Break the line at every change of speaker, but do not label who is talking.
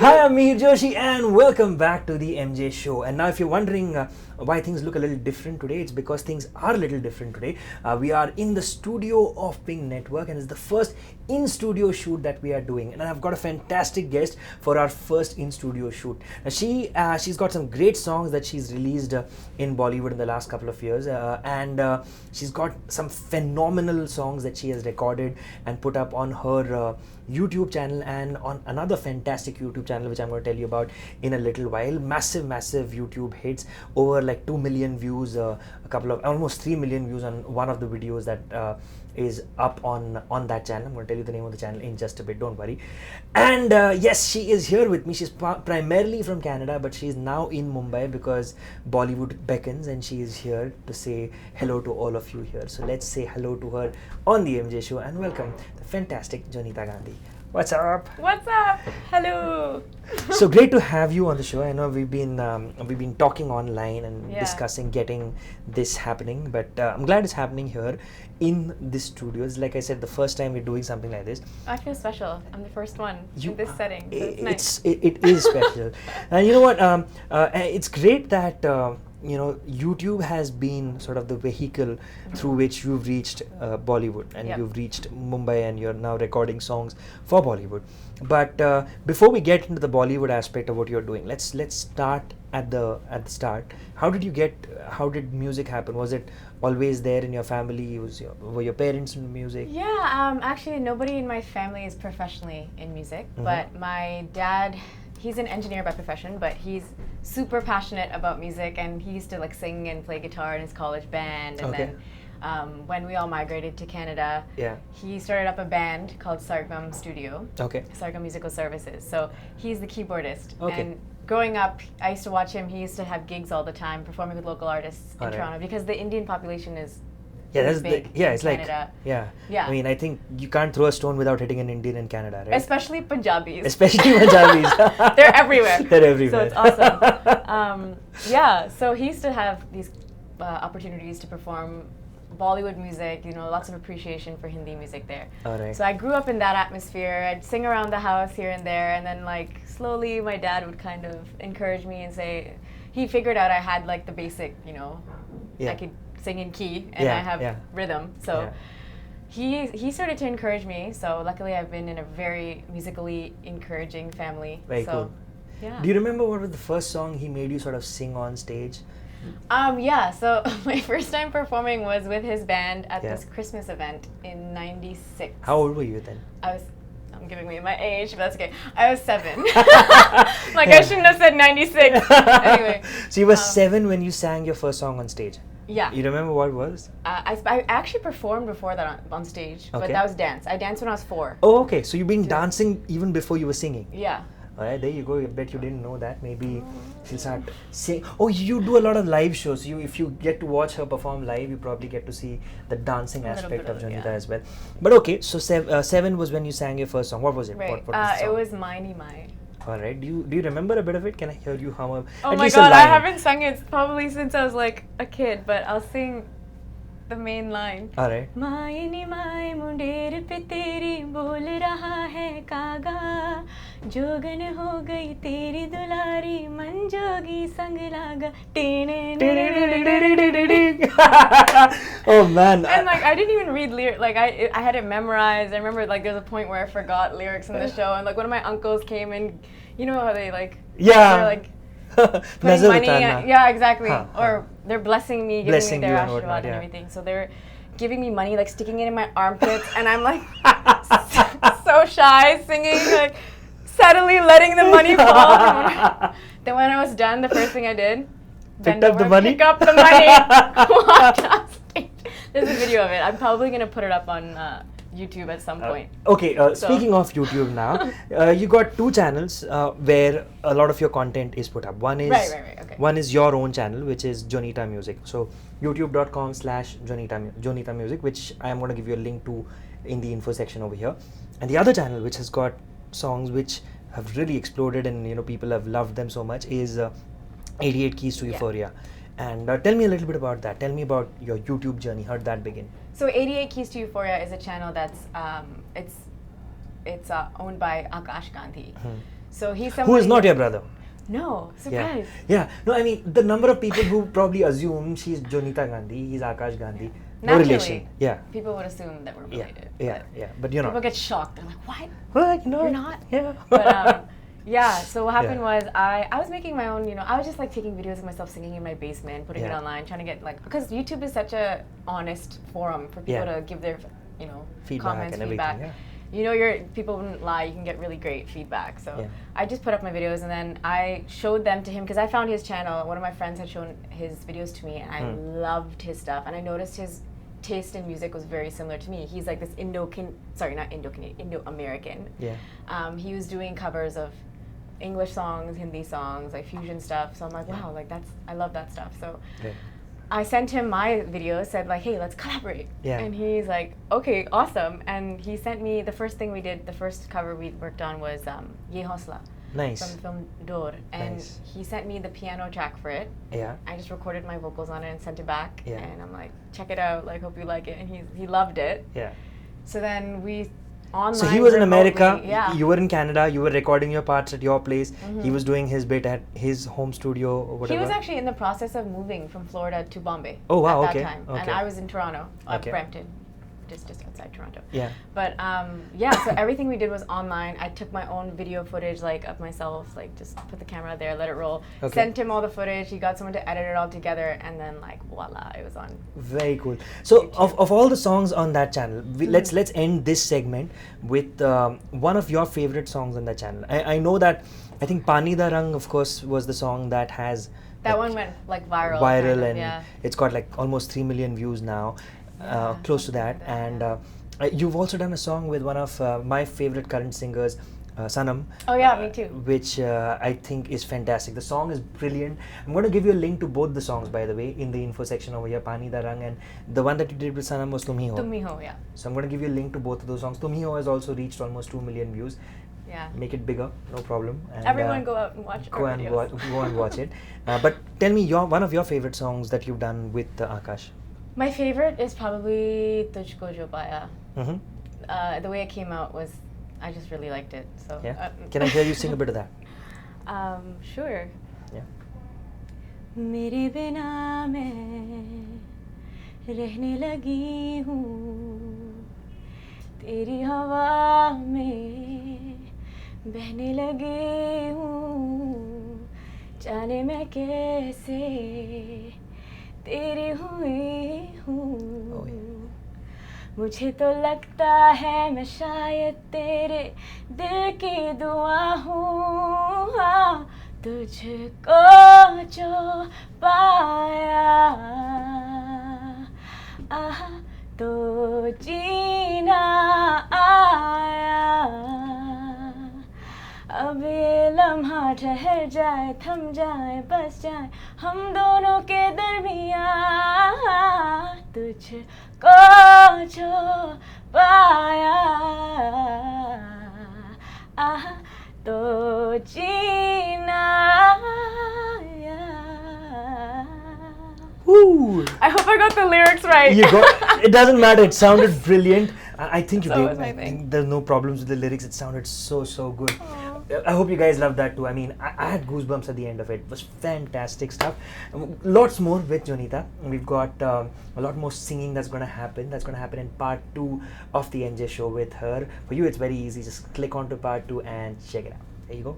Hi, I'm Mihir Joshi and welcome back to the MJ Show. And now if you're wondering why things look a little different today, it's because things are a little different today. We are in the studio of Pink Network and it's the first in-studio shoot that we are doing. And I've got a fantastic guest for our first in-studio shoot. Now she's got some great songs that she's released in Bollywood in the last couple of years. And she's got some phenomenal songs that she has recorded and put up on her YouTube channel and on another fantastic YouTube channel which I'm going to tell you about in a little while. Massive YouTube hits, over like 2 million views, almost 3 million views on one of the videos that is up on that channel. I'm going to tell you the name of the channel in just a bit, don't worry. And yes, she is here with me. She's primarily from Canada, but she's now in Mumbai because Bollywood beckons, and she is here to say hello to all of you here. So let's say hello to her on the MJ Show and welcome the fantastic Jonita Gandhi. What's up?
What's up? Hello.
So great to have you on the show. I know we've been talking online and discussing getting this happening, but I'm glad it's happening here in this studio. It's like I said, the first time we're doing something like this.
I feel special. I'm the first one in this setting. So it's nice.
It is special. And you know what? It's great that YouTube has been sort of the vehicle through which you've reached Bollywood and you've reached Mumbai, and you're now recording songs for Bollywood. But before we get into the Bollywood aspect of what you're doing, let's start at the start. How did music happen? Was it always there in your family? Were your parents in music?
Yeah, actually nobody in my family is professionally in music, but my dad, he's an engineer by profession, but he's super passionate about music, and he used to like sing and play guitar in his college band. And then when we all migrated to Canada, he started up a band called Sargam Studio, Sargam Musical Services. So he's the keyboardist. And growing up, I used to watch him. He used to have gigs all the time, performing with local artists in Toronto, because the Indian population is big
it's
Canada.
I mean, I think you can't throw a stone without hitting an Indian in Canada, right?
Especially Punjabis.
They're
everywhere.
They're everywhere.
So it's awesome. So he used to have these opportunities to perform Bollywood music, lots of appreciation for Hindi music there. So I grew up in that atmosphere. I'd sing around the house here and there, and then like slowly my dad would kind of encourage me and say, he figured out I had like the basic, I could sing in key and I have rhythm. So he started to encourage me. So luckily I've been in a very musically encouraging family.
Very cool.
Yeah.
Do you remember what was the first song he made you sort of sing on stage?
So my first time performing was with his band at this Christmas event in '96.
How old were you then?
I'm giving away my age, but that's okay. I was 7. I shouldn't have said 96. Anyway.
So you were 7 when you sang your first song on stage?
Yeah.
You remember what it was?
I actually performed before that on stage, but that was dance. I danced when I was 4.
Oh, okay. So you've been dancing even before you were singing?
Yeah.
Alright, there you go. I bet you didn't know that. Maybe she'll start sing. Oh, you do a lot of live shows. If you get to watch her perform live, you probably get to see the dancing aspect of Jonita as well. But okay, so 7 was when you sang your first song. What was it?
Right.
What was the song?
It was Mai Mai.
Alright. Do you remember a bit of it? Can I hear you hum a
Oh my god, I haven't sung it probably since I was like a kid, but I'll sing the main line.
Alright.
Mai ni mai mundeer pe teri bol raha hai kaga jogan ho gayi teri dulari man jogi sang laga.
Oh man.
And like I didn't even read lyrics. Like I had it memorized. I remember like there's a point where I forgot lyrics in the show, and like one of my uncles came and you know how they like they're like putting money, exactly. Or they're blessing me, giving me their ashirwad and everything. So they're giving me money, like sticking it in my armpits, and I'm like so shy, singing, like steadily letting the money fall. Then when I was done, the first thing I did,
pick up the money,
walked off stage. There's a video of it. I'm probably gonna put it up on YouTube at some point.
Speaking of YouTube now, you got 2 channels where a lot of your content is put up. One is one is your own channel, which is Jonita Music. So youtube.com/Jonita Music, which I am going to give you a link to in the info section over here. And the other channel, which has got songs which have really exploded and people have loved them so much, is 88 Keys to Euphoria. And tell me a little bit about that. Tell me about your YouTube journey. How did that begin?
So 88 Keys to Euphoria is a channel that's it's owned by Aakash Gandhi. So he's somebody
Who is not
that-
your brother?
No,
Yeah.
surprise.
Yeah. No, I mean, the number of people who probably assume she's Jonita Gandhi, he's Akash Gandhi. No
Naturally,
relation. Yeah.
people would assume that we're
Yeah.
related.
Yeah.
but
Yeah. But you're
People
not.
get shocked. They're like, what?
Well, you know.
You're not?
Yeah.
But yeah, so what happened
Yeah.
was I was making my own, I was just like taking videos of myself singing in my basement, putting it
Yeah.
online, trying to get like, because YouTube is such a honest forum for people
Yeah.
to give their,
Feedback
comments,
and everything,
feedback.
yeah.
People wouldn't lie, you can get really great feedback. So
Yeah.
I just put up my videos and then I showed them to him because I found his channel. One of my friends had shown his videos to me and I loved his stuff and I noticed his taste in music was very similar to me. He's like this Indo-American.
Yeah.
He was doing covers of English songs, Hindi songs, like fusion stuff. So I'm like, wow, like I love that stuff. So
Yeah.
I sent him my video, said like, hey, let's collaborate.
Yeah.
And he's like, okay, awesome. And he sent me, the first thing we did, the first cover we worked on was Yeh Honsla
Nice.
from the film Door. And
Nice.
he sent me the piano track for it.
Yeah.
I just recorded my vocals on it and sent it back.
Yeah.
And I'm like, check it out, like, hope you like it. And he loved it.
Yeah.
So then we online.
So he was in
remotely-
America,
Yeah.
you were in Canada, you were recording your parts at your place, he was doing his bit at his home studio or whatever.
He was actually in the process of moving from Florida to Bombay.
Oh, wow,
at
okay,
that time. And
okay.
I was in Toronto,
Okay.
Brampton, just outside Toronto.
Yeah.
But yeah, so everything we did was online. I took my own video footage, like of myself, like just put the camera there, let it roll.
Okay.
Sent him all the footage. He got someone to edit it all together, and then like voila, it was on.
Very cool. So of all the songs on that channel, let's end this segment with one of your favorite songs on that channel. I know that I think Pani Da Rang, of course, was the song that has
That
like,
one went like viral.
viral
kind of,
and
yeah.
it's got like almost 3 million views now,
Yeah,
close to that.
something like
And you've also done a song with one of my favorite current singers, Sanam.
Oh yeah, me too.
Which I think is fantastic. The song is brilliant. I'm going to give you a link to both the songs, by the way, in the info section over here. Pani Da Rang, and the one that you did with Sanam was Tum Hi Ho.
Tum Hi Ho, yeah.
So I'm going to give you a link to both of those songs. Tum Hi Ho has also reached almost 2 million views.
Yeah.
Make it bigger, no problem. And,
Everyone go out and watch
go
our
and
videos.
go and watch it. But tell me one of your favorite songs that you've done with Aakash.
My favorite is probably Tujko Jo Paaya.
Mm-hmm.
The way it came out was, I just really liked it. So
Yeah. Can I hear you sing a bit of that?
Sure.
Yeah.
मेरे बिना मैं रहने लगी हूँ, तेरी हवा में बहने लगी हूँ, जाने मैं कैसे तेरी हुई हूँ.
Oh, yeah.
मुझे तो लगता है मैं शायद तेरे दिल की दुआ हूँ, हाँ, तुझको जो पाया आहा तो जीना आया. अब ये लम्हा ठहर जाए, थम जाए, बस जाए हम दोनों के दरमियाँ, तुझको जो पाया आहा तो जीना आया.
Woo!
I hope I got the lyrics right.
You got, it doesn't matter, it sounded brilliant. I think you
So
did.
was my
I
thing.
think there's no problems with the lyrics, it sounded so good. I hope you guys loved that too. I mean, I had goosebumps at the end of it. It was fantastic stuff. Lots more with Jonita. We've got a lot more singing that's going to happen. That's going to happen in part 2 of the NJ show with her. For you, it's very easy. Just click on to part 2 and check it out. There you go.